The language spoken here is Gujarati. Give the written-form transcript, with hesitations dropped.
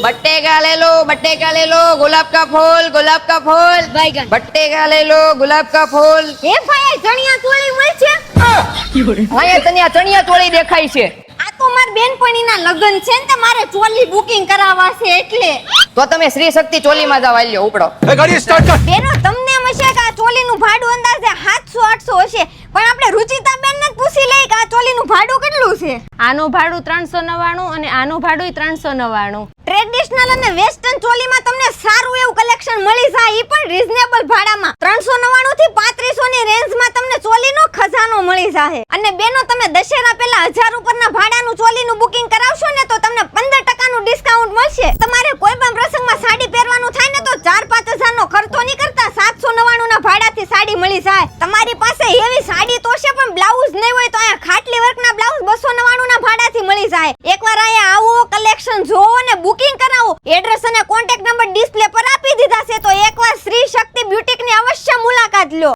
बट्टेका ले लो गुलाब का फूल बैगन बट्टेका ले लो गुलाब का फूल એ ભાઈ ચણિયા ચોળી મળશે અહીંયા તને આ ચણિયા ચોળી દેખાય છે આ તો માર બેનપણીના લગન છે ને તે મારે ચોલી બુકિંગ કરાવવા છે એટલે તો તમે શ્રી શક્તિ ચોલીમાં જાવ આલ્યો ઉપડો ગાડી સ્ટાર્ટ કર. બેનો તમને એમ હશે કે આ ચોલીનું ભાડું અંદાજે 700-800 હશે પણ આપણે રુચિતા બેનને જ પૂછી લઈ કે આ ચોલીનું ભાડું કેટલું છે આનું ભાડું 399 અને આનું ભાડું 399. ટ્રેડિશનલ અને વેસ્ટર્ન ચોલીમાં તમને સારું એવું કલેક્શન મળી જાય ઈ પણ રીઝનેબલ ભાડામાં 399 થી 3500 ની રેન્જમાં તમને ચોલીનો ખજાનો મળી જાય અને બેનો તમે દશેરા પહેલા 1000 ઉપરના ભાડાનું ચોલીનું બુકિંગ કરાવશો ને તો તમને 15% નું ડિસ્કાઉન્ટ મળશે તમારે કોઈ પણ પ્રસંગમાં સાડી પહેરવાનું થાય ને તો 4-5 હજાર નો ખર્ચો નહીં કરતા 799 ના ભાડાથી સાડી મળી જાય તમારી પાસે હેવી સાડી તો છે પણ બ્લાઉઝ નહીં હોય તો અહીંયા ખાટલી વર્કના બ્લાઉઝ 299 ના ભાડાથી મળી જાય એકવાર અહીંયા આવો કલેક્શન જોવો અને બુકિંગ કરાવો એડ્રેસ અને કોન્ટેક્ટ નંબર ડિસ્પ્લે પર આપી દીધા છે તો એકવાર શ્રી શક્તિ બ્યુટીકની અવશ્ય મુલાકાત લો